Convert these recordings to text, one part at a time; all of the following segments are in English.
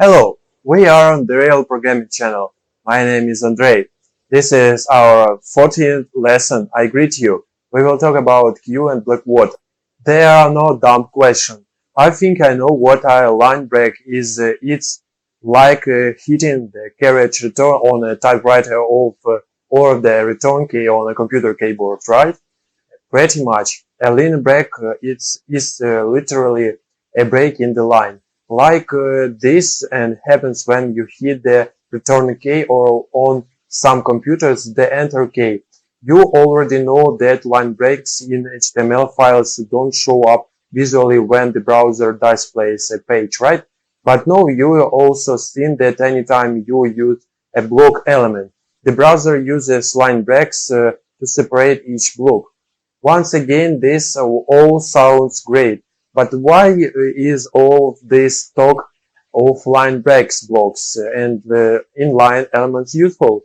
Hello, we are on the Real Programming channel. My name is Andrei. This is our 14th lesson. I greet you. We will talk about queue and blockquote. There are no dumb questions. I think I know what a line break is. It's like hitting the carriage return on a typewriter or the return key on a computer keyboard, right? Pretty much. A line break is literally a break in the line. Like this and happens when you hit the return key or on some computers the enter key. You already know that line breaks in HTML files don't show up visually when the browser displays a page, right? But no, you will also seen that anytime you use a block element, the browser uses line breaks to separate each block. Once again, this all sounds great, but why is all this talk of line breaks, blocks, and inline elements useful?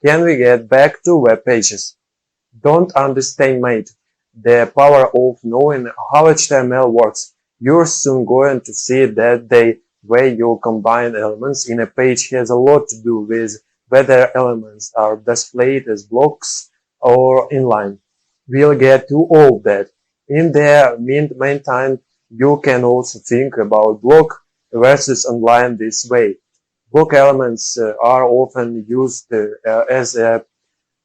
Can we get back to web pages? Don't underestimate the power of knowing how HTML works. You're soon going to see that the way you combine elements in a page has a lot to do with whether elements are displayed as blocks or inline. We'll get to all that. In the meantime, you can also think about block versus inline this way. Block elements are often used as a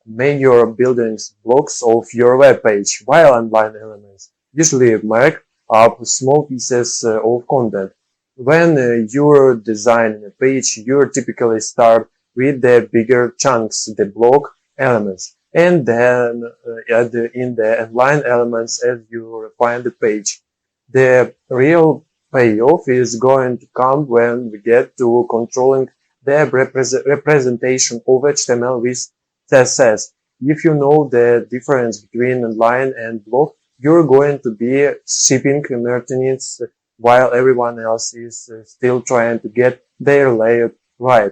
major building blocks of your web page, while inline elements usually mark up small pieces of content. When you're designing a page, you typically start with the bigger chunks, the block elements, and then add in the inline elements as you refine the page. The real payoff is going to come when we get to controlling the representation of HTML with CSS. If you know the difference between inline and block, you're going to be shipping maintenance while everyone else is still trying to get their layout right.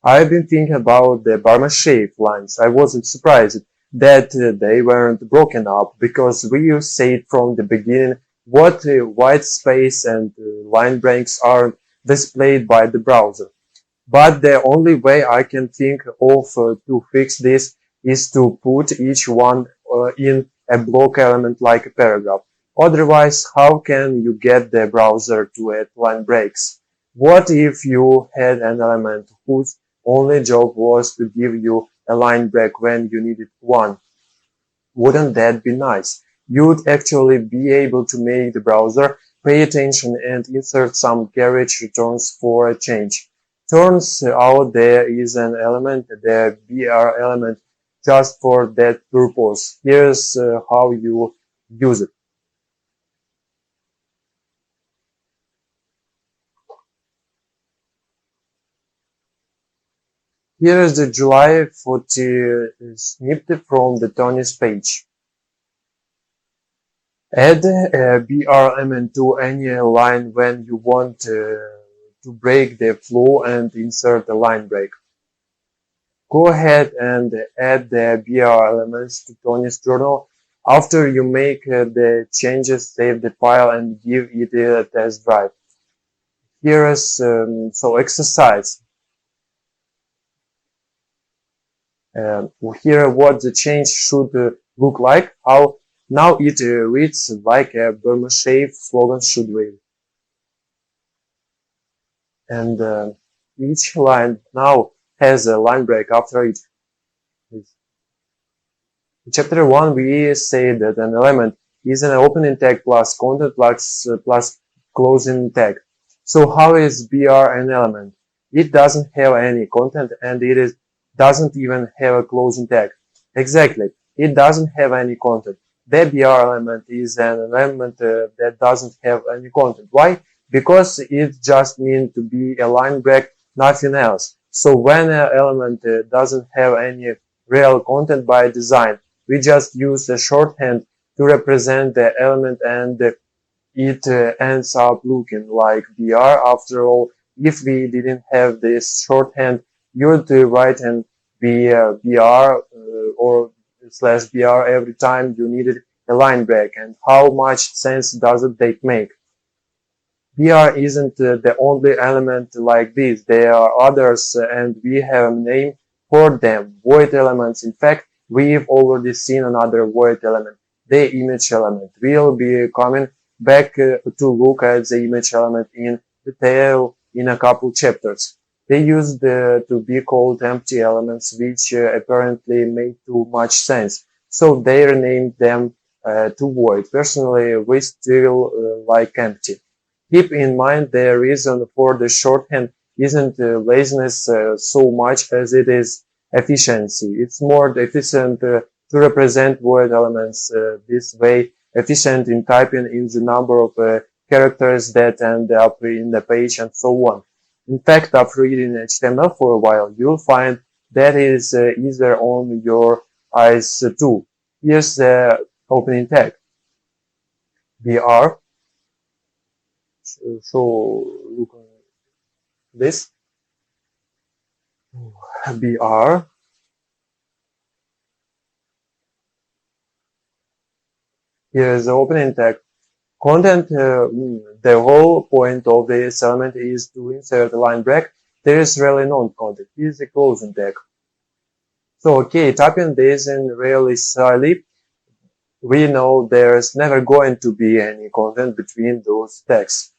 I've been thinking about the Barma shape lines. I wasn't surprised that they weren't broken up because we said from the beginning what white space and line breaks aren't displayed by the browser. But the only way I can think of to fix this is to put each one in a block element like a paragraph. Otherwise, how can you get the browser to add line breaks? What if you had an element whose only job was to give you a line break when you needed one? Wouldn't that be nice? You'd actually be able to make the browser pay attention and insert some carriage returns for a change. Turns out there is an element, the BR element, just for that purpose. Here's how you use it. Here is the July 40 snippet from the Tony's page. Add a BR element to any line when you want to break the flow and insert a line break. Go ahead and add the BR elements to Tony's journal. After you make the changes, save the file and give it a test drive. Here is exercise. Here what the change should look like. How now it reads like a Burma shape slogan should read. And each line now has a line break after it. In chapter 1, we say that an element is an opening tag plus content plus closing tag. So how is BR an element? It doesn't have any content and doesn't even have a closing tag. Exactly, it doesn't have any content. The BR element is an element that doesn't have any content. Why? Because it just means to be a line break, nothing else. So when an element doesn't have any real content by design, we just use a shorthand to represent the element and it ends up looking like BR. After all, if we didn't have this shorthand, you'd write an BR or slash BR every time you needed a line break. And how much sense does it make? BR isn't the only element like this. There are others and we have a name for them, void elements. In fact, we've already seen another void element, the image element. We'll be coming back to look at the image element in detail in a couple chapters. They used to be called empty elements, which apparently made too much sense. So they renamed them to void. Personally, we still like empty. Keep in mind the reason for the shorthand isn't laziness so much as it is efficiency. It's more efficient to represent word elements this way, efficient in typing in the number of characters that end up in the page and so on. In fact, after reading HTML for a while, you'll find that is easier on your eyes too. Here's the opening tag, BR. So look at this, BR. Here's the opening tag. Content, the whole point of this element is to insert a line break. There is really no content. Here's the closing tag. So, okay, typing this in really slowly, we know there's never going to be any content between those tags.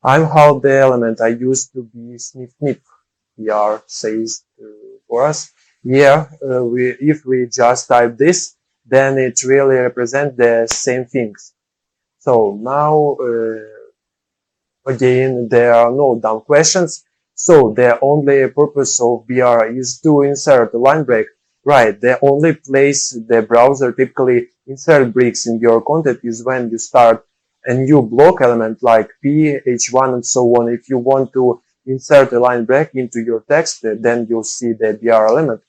I'm how the element I used to be snip snip. BR says for us. Yeah, if we just type this, then it really represents the same things. So now, again, there are no dumb questions. So the only purpose of BR is to insert a line break. Right, the only place the browser typically insert breaks in your content is when you start a new block element like P, H1 and so on. If you want to insert a line break into your text, then you'll see the BR element.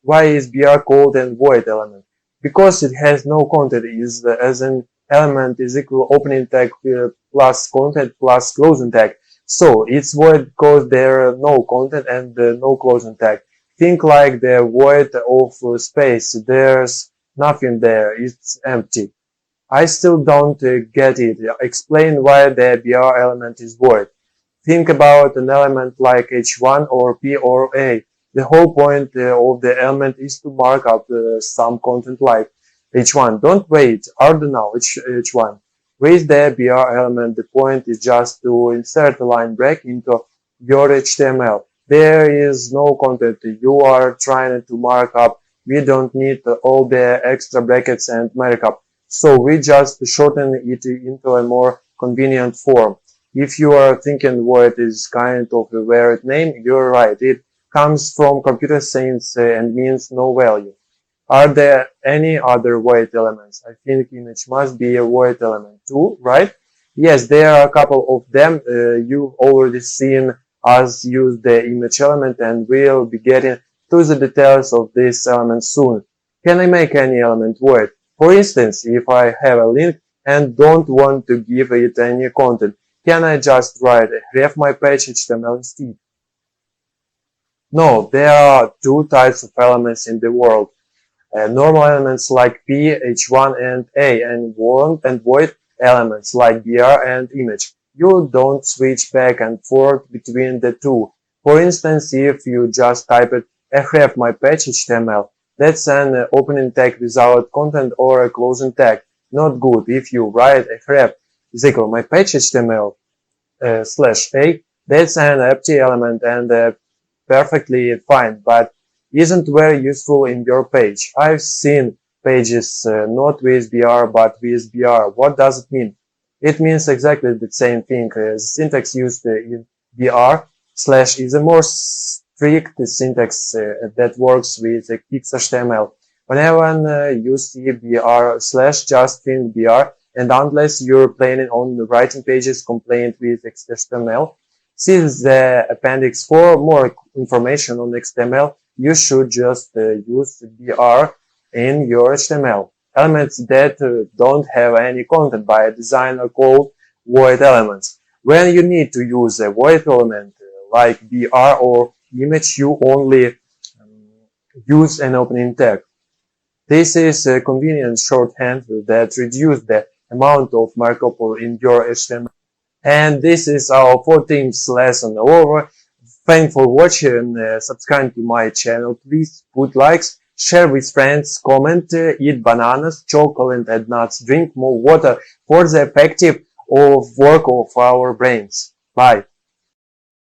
Why is BR called a void element? Because it has no content, as an element is equal opening tag plus content plus closing tag. So it's void because there are no content and no closing tag. Think like the void of space. There's nothing there. It's empty. I still don't get it. Explain why the BR element is void. Think about an element like H1 or P or A. The whole point of the element is to mark up some content like H1. Don't wait. Order now H1. With the BR element, the point is just to insert a line break into your HTML. There is no content you are trying to mark up. We don't need all the extra brackets and markup. So we just shorten it into a more convenient form. If you are thinking void is kind of a weird name, you're right. It comes from computer science and means no value. Are there any other void elements? I think image must be a void element too, right? Yes, there are a couple of them. You've already seen us use the image element and we'll be getting to the details of this element soon. Can I make any element void? For instance, if I have a link and don't want to give it any content, can I just write ref my page HTML instead? No, there are two types of elements in the world. Normal elements like P, H1 and A, and void elements like BR and image. You don't switch back and forth between the two. For instance, if you just type it href my page HTML, that's an opening tag without content or a closing tag. Not good. If you write href is equal my page HTML slash A, that's an empty element and perfectly fine, but isn't very useful in your page. I've seen pages not with BR but with BR. What does it mean? It means exactly the same thing. The syntax used in BR slash is a more strict syntax that works with XHTML. Whenever you see BR slash, just think BR, and unless you're planning on writing pages compliant with XHTML, see the appendix for more information on XML. You should just use BR in your HTML. Elements that don't have any content by design are called void elements. When you need to use a void element like BR or image, you only use an opening tag. This is a convenient shorthand that reduces the amount of markup in your HTML And this is our 14th lesson over. Thanks for watching. Subscribe to my channel. Please put likes, share with friends, comment, eat bananas, chocolate and nuts, drink more water for the effective of work of our brains. Bye.